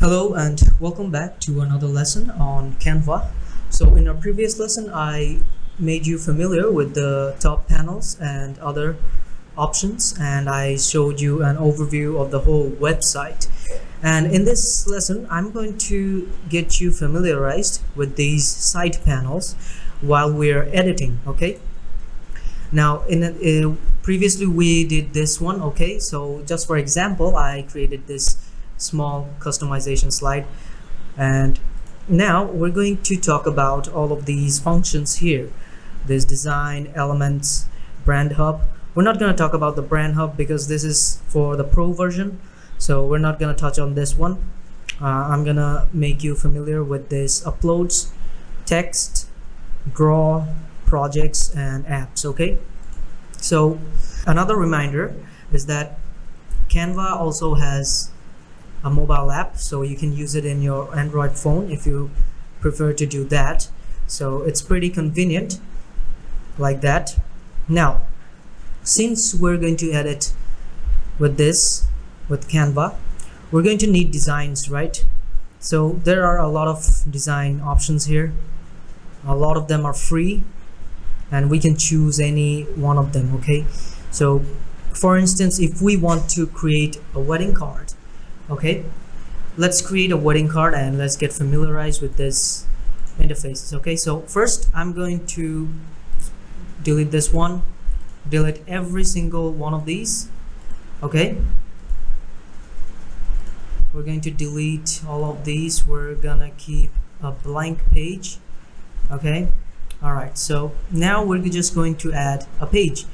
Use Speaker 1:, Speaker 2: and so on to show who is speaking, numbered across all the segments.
Speaker 1: Hello and welcome back to another lesson on Canva. So in our previous lesson, I made you familiar with the top panels and other options, and I showed you an overview of the whole website. And in this lesson, I'm going to get you familiarized with these side panels while we're editing, okay? Now, previously we did this one, okay? So just for example, I created this small customization slide, and now we're going to talk about all of these functions here. There's design, elements, brand hub. We're not going to talk about the brand hub because this is for the pro version, so we're not going to touch on this one. I'm gonna make you familiar with this uploads, text, draw, projects, and apps, okay? So another reminder is that Canva also has a mobile app, so you can use it in your Android phone if you prefer to do that. So it's pretty convenient like that. Now, since we're going to edit with Canva, we're going to need designs, right? So there are a lot of design options here. A lot of them are free, and we can choose any one of them, okay? So for instance, if we want to create a wedding card, okay, let's create a wedding card and let's get familiarized with this interfaces. Okay, so first I'm going to delete this one, delete every single one of these. Okay, we're going to delete all of these. We're gonna keep a blank page. Okay, all right, so now we're just going to add a page.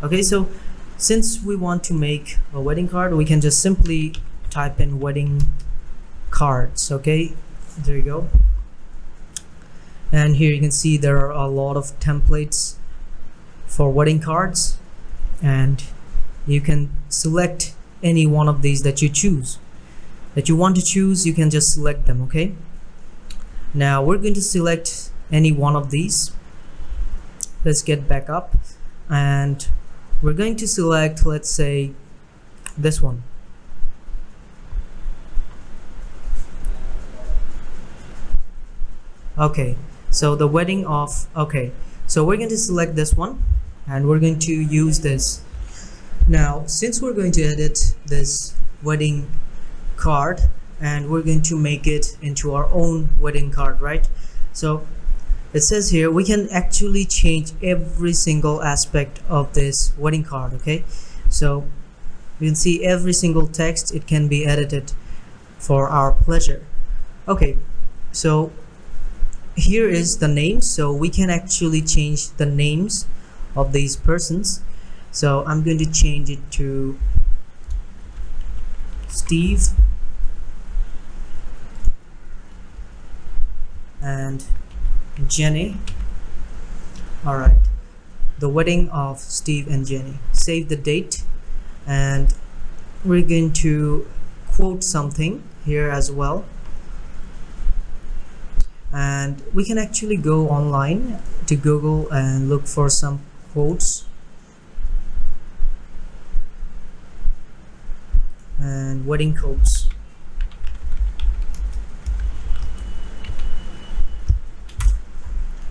Speaker 1: Okay, so since we want to make a wedding card, we can just simply type in wedding cards. Okay, there you go, and here you can see there are a lot of templates for wedding cards, and you can select any one of these that you want to choose. You can just select them. Okay, now we're going to select any one of these. Let's get back up, and we're going to select, let's say, this one. Okay, so the wedding of, okay, so we're going to select this one and we're going to use this. Now, since we're going to edit this wedding card and we're going to make it into our own wedding card, right? So it says here we can actually change every single aspect of this wedding card. Okay, so you can see every single text, it can be edited for our pleasure. Okay, so here is the name, so we can actually change the names of these persons. So I'm going to change it to Steve and Jenny. All right, the wedding of Steve and Jenny. Save the date, and we're going to quote something here as well. And we can actually go online to Google and look for some quotes, and wedding quotes.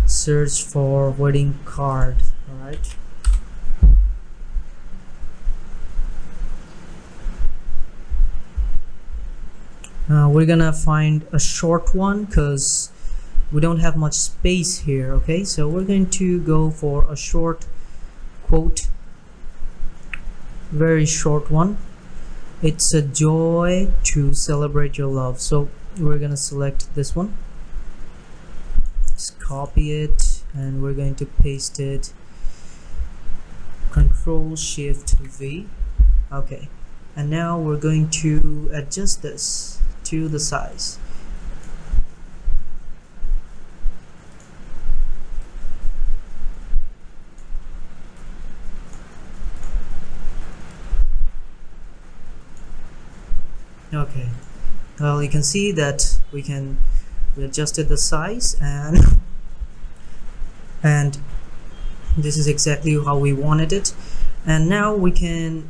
Speaker 1: Search for wedding card. All right, we're gonna find a short one because we don't have much space here. Okay, so we're going to go for a short quote, very short one. It's a joy to celebrate your love. So we're gonna select this one, just copy it, and we're going to paste it. Control-Shift-V. Okay, and now we're going to adjust this to the size. Okay, well, you can see that we adjusted the size, and this is exactly how we wanted it. And now we can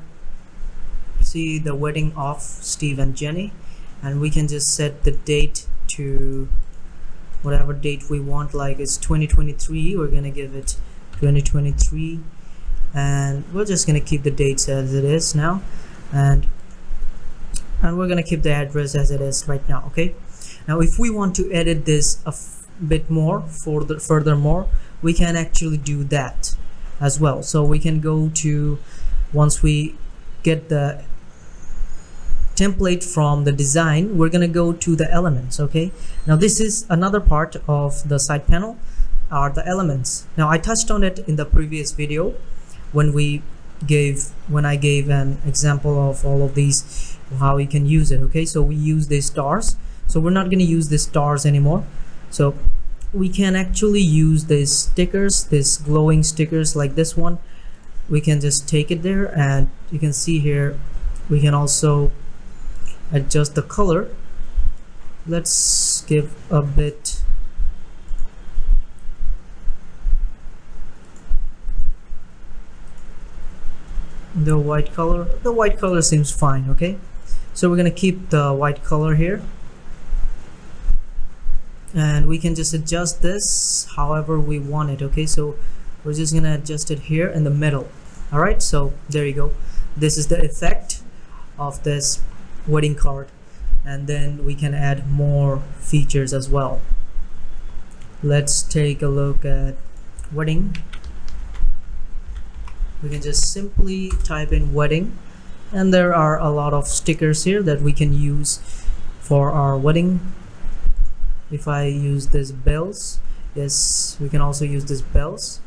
Speaker 1: see the wedding of Steve and Jenny, and we can just set the date to whatever date we want, like it's 2023. We're gonna give it 2023, and we're just gonna keep the dates as it is now, and we're gonna keep the address as it is right now. Okay, now if we want to edit this a bit more furthermore, we can actually do that as well. So we can go to, once we get the template from the design, we're gonna go to the elements. Okay, now this is another part of the side panel, are the elements. Now I touched on it in the previous video when I gave an example of all of these, how we can use it. Okay, so we use these stars, so we're not going to use these stars anymore. So we can actually use these stickers, these glowing stickers like this one. We can just take it there, and you can see here we can also adjust the color. Let's give a bit the white color. The white color seems fine. Okay, so we're gonna keep the white color here, and we can just adjust this however we want it. Okay, so we're just gonna adjust it here in the middle. All right, so there you go. This is the effect of this wedding card, and then we can add more features as well. Let's take a look at wedding. We can just simply type in wedding, and there are a lot of stickers here that we can use for our wedding. If I use this bells, yes, we can also use this bells.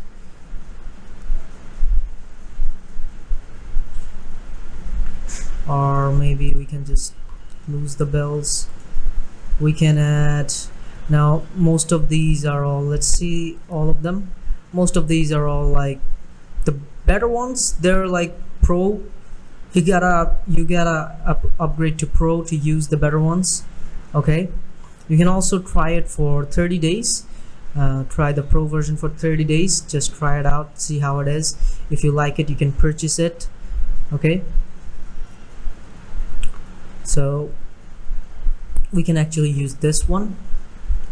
Speaker 1: Or maybe we can just lose the bells. We can add, now most of these are all, let's see all of them. Most of these are all like the better ones. They're like pro. You gotta upgrade to pro to use the better ones. Okay, you can also try it for 30 days. Try the pro version for 30 days. Just try it out, see how it is. If you like it, you can purchase it. Okay, so we can actually use this one,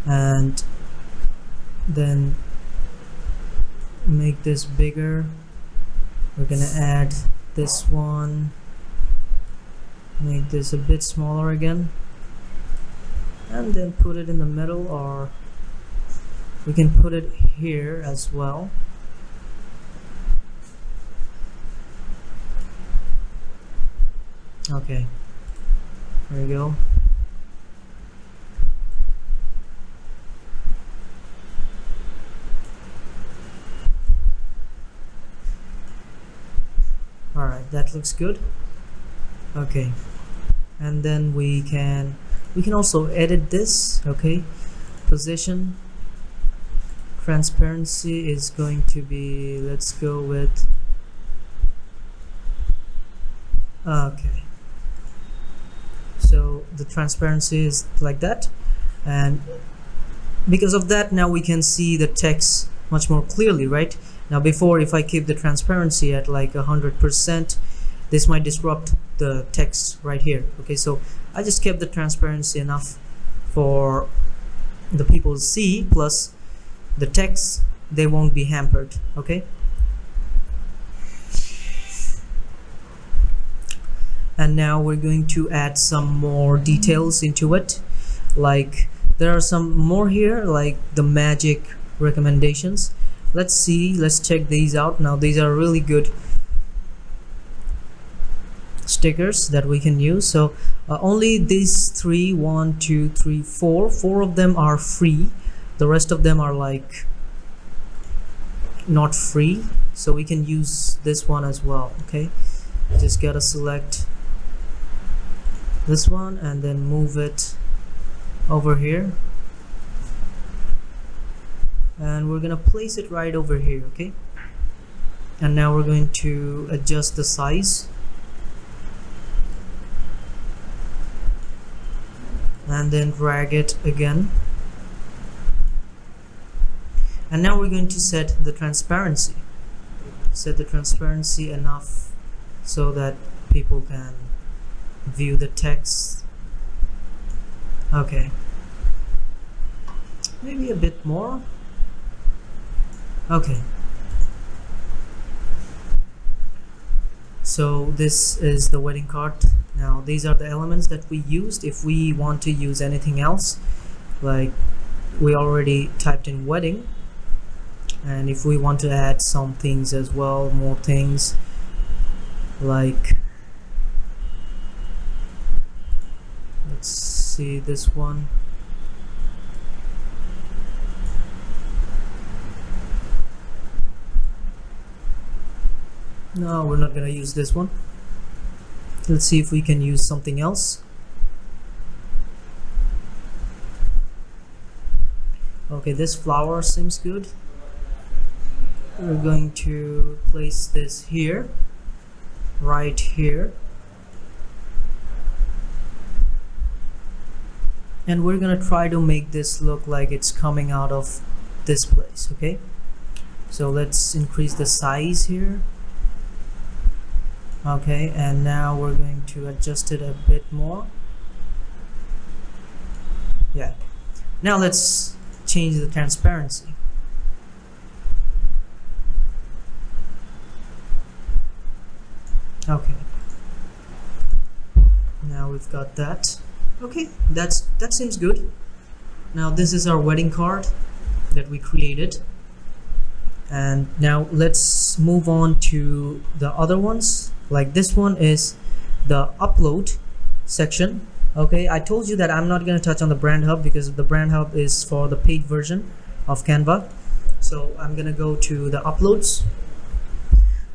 Speaker 1: and then make this bigger. We're gonna add this one, make this a bit smaller again, and then put it in the middle, or we can put it here as well. Okay, there we go. Alright, that looks good. Okay, and then we can also edit this. Okay, position, transparency is going to be, let's go with, okay, so the transparency is like that, and because of that now we can see the text much more clearly, right? Now before, if I keep the transparency at like 100%, this might disrupt the text right here. Okay, so I just kept the transparency enough for the people to see, plus the text, they won't be hampered. Okay, and now we're going to add some more details into it. Like there are some more here, like the magic recommendations. Let's see, let's check these out. Now these are really good stickers that we can use. So only these three, 1, 2, 3, 4 of them are free. The rest of them are like not free, so we can use this one as well. Okay, just gotta select this one and then move it over here, and we're gonna place it right over here. Okay, and now we're going to adjust the size, and then drag it again, and now we're going to set the transparency enough so that people can view the text Okay, maybe a bit more. Okay, so this is the wedding card. Now these are the elements that we used. If we want to use anything else, like we already typed in wedding, and if we want to add some things as well, more things, like let's see this one. No, we're not gonna use this one. Let's see if we can use something else. Okay, this flower seems good. We're going to place this here, right here, and we're gonna try to make this look like it's coming out of this place. Okay, so let's increase the size here. Okay, and now we're going to adjust it a bit more. Yeah, now let's change the transparency. Okay, now we've got that. Okay, that seems good. Now this is our wedding card that we created, and now let's move on to the other ones. Like this one is the upload section. Okay, I told you that I'm not going to touch on the brand hub because the brand hub is for the paid version of Canva. So I'm going to go to the uploads.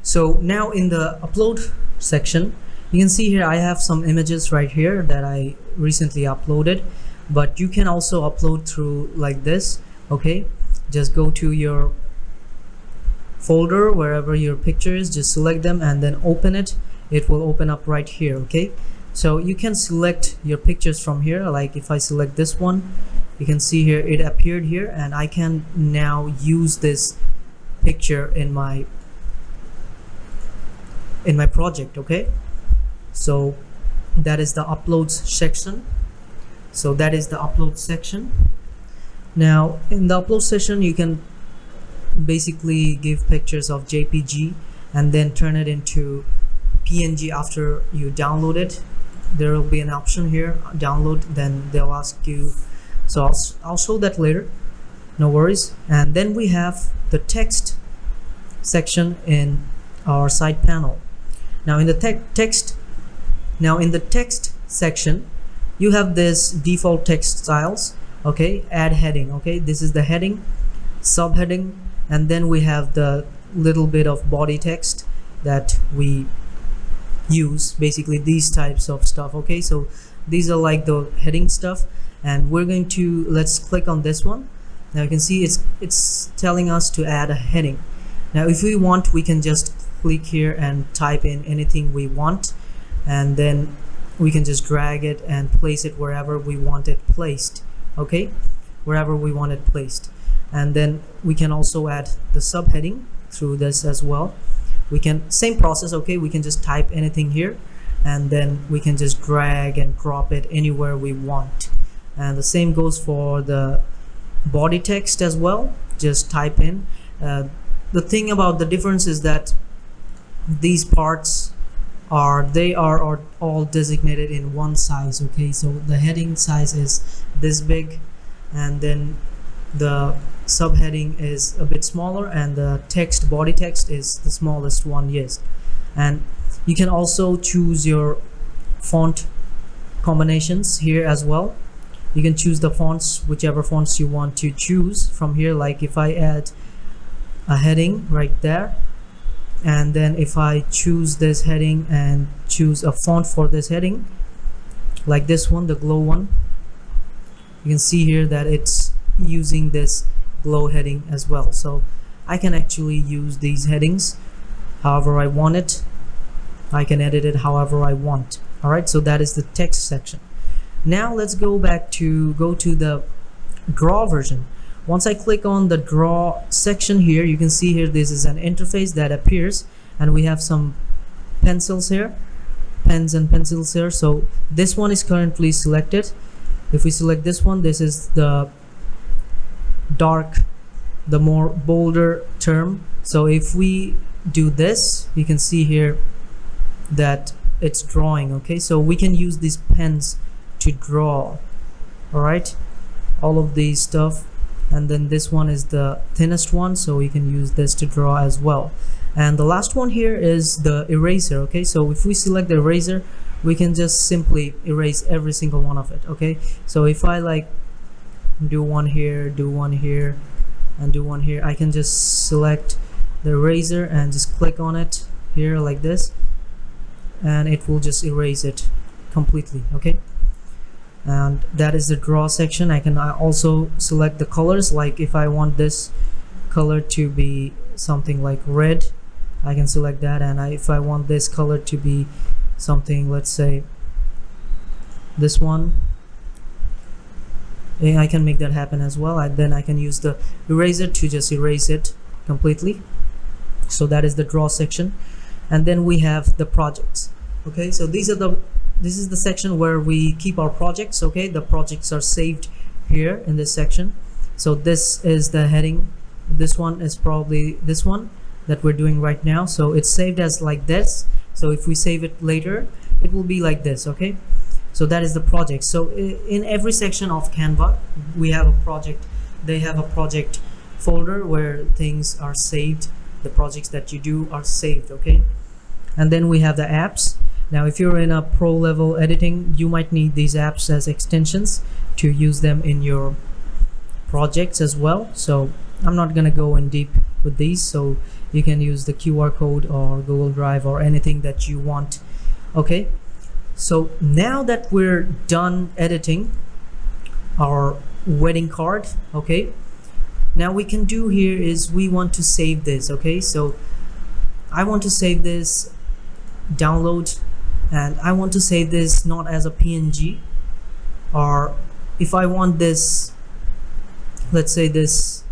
Speaker 1: So now in the upload section, you can see here I have some images right here that I recently uploaded, but you can also upload through like this. Okay, just go to your folder wherever your picture is, just select them and then open it. It will open up right here. Okay, so you can select your pictures from here. Like if I select this one, you can see here it appeared here, and I can now use this picture in my project. Okay, so that is the uploads section. Now in the upload section, you can basically give pictures of JPG and then turn it into PNG after you download it. There will be an option here, download, then they'll ask you, so I'll show that later, no worries. And then we have the text section in our side panel. Now in the text section, you have this default text styles. Okay, add heading. Okay, this is the heading, subheading, and then we have the little bit of body text that we use, basically these types of stuff. Okay, so these are like the heading stuff, and we're going to, let's click on this one. Now you can see it's telling us to add a heading. Now if we want, we can just click here and type in anything we want, and then we can just drag it and place it wherever we want it placed. Okay, wherever we want it placed. And then we can also add the subheading through this as well. We can, same process. Okay, we can just type anything here, and then we can just drag and drop it anywhere we want. And the same goes for the body text as well. Just type in. The thing about the difference is that these parts are all designated in one size. Okay, so the heading size is this big, and then the subheading is a bit smaller, and the text, body text, is the smallest one. Yes, and you can also choose your font combinations here as well. You can choose the fonts, whichever fonts you want to choose from here. Like if I add a heading right there, and then if I choose this heading and choose a font for this heading, like this one, the glow one, you can see here that it's using this glow heading as well. So I can actually use these headings however I want it. I can edit it however I want. All right, so that is the text section. Now let's go to the draw version. Once I click on the draw section here, you can see here this is an interface that appears, and we have some pencils here, pens and pencils here. So this one is currently selected. If we select this one, this is the dark, the more bolder term. So if we do this, you can see here that it's drawing. Okay, so we can use these pens to draw. All right, all of these stuff. And then this one is the thinnest one, so we can use this to draw as well. And the last one here is the eraser. Okay, so if we select the eraser, we can just simply erase every single one of it. Okay, so if I like do one here, do one here, and do one here, I can just select the eraser and just click on it here like this, and it will just erase it completely. Okay, and that is the draw section. I can also select the colors, like if I want this color to be something like red, I can select that. And if I want this color to be something, let's say this one, I can make that happen as well. Then I can use the eraser to just erase it completely. So that is the draw section. And then we have the projects. Okay, so this is the section where we keep our projects. Okay, the projects are saved here in this section. So this is the heading. This one is probably this one that we're doing right now. So it's saved as like this. So if we save it later, it will be like this. Okay, so that is the project. So in every section of Canva, we have a project. They have a project folder where things are saved. The projects that you do are saved. Okay, and then we have the apps. Now if you're in a pro level editing, you might need these apps as extensions to use them in your projects as well. So I'm not gonna go in deep with these, so you can use the QR code or Google Drive or anything that you want. Okay, so now that we're done editing our wedding card, okay, now we can do here is we want to save this. Okay, so I want to save this, download, and I want to save this not as a PNG, or if I want this, let's say this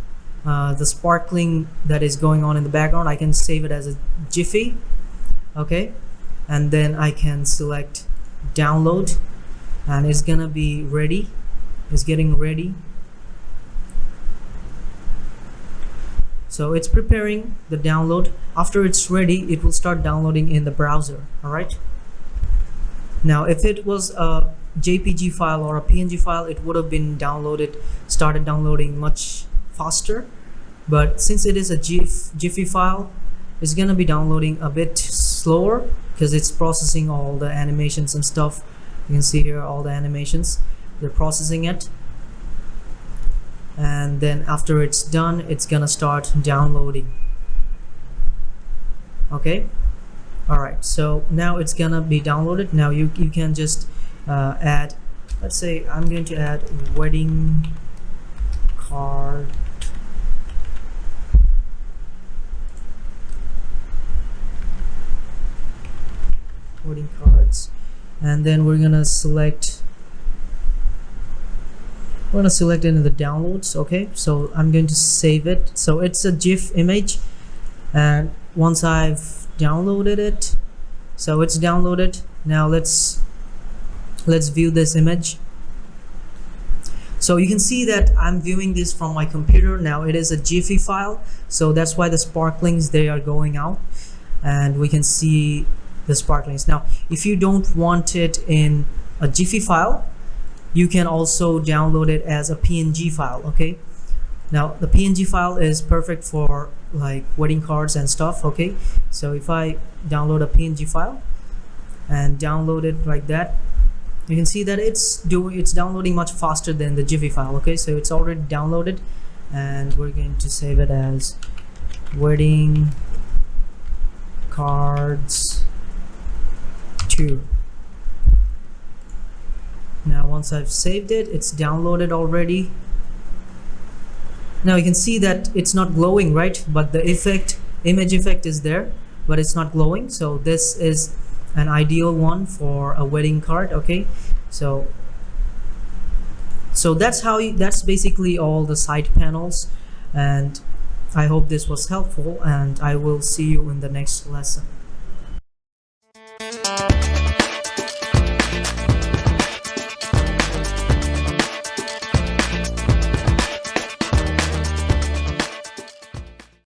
Speaker 1: the sparkling that is going on in the background, I can save it as a Jiffy. Okay, and then I can select download, and it's gonna be ready. It's getting ready. So it's preparing the download. After it's ready, it will start downloading in the browser. All right, now if it was a JPG file or a PNG file, it would have been started downloading much faster. But since it is a Jiffy file, it's gonna be downloading a bit slower because it's processing all the animations and stuff. You can see here all the animations, they're processing it, and then after it's done, it's gonna start downloading. Okay, all right, so now it's gonna be downloaded. Now you can just add, let's say I'm going to add wedding card, wedding cards, and then we're gonna select it in the downloads. Okay, so I'm going to save it. So it's a GIF image, and once I've downloaded it, so it's downloaded. Now let's view this image. So you can see that I'm viewing this from my computer. Now it is a Jiffy file, so that's why the sparklings, they are going out, and we can see the sparklings. Now if you don't want it in a Jiffy file, you can also download it as a PNG file. Okay, now the PNG file is perfect for like wedding cards and stuff. Okay, so if I download a PNG file and download it like that, you can see that it's downloading much faster than the Jiffy file. Okay, so it's already downloaded, and we're going to save it as wedding cards 2. Now once I've saved it, it's downloaded already. Now you can see that it's not glowing, right? But the image effect is there, but it's not glowing. So this is an ideal one for a wedding card. Okay, so that's basically all the side panels, and I hope this was helpful, and I will see you in the next lesson.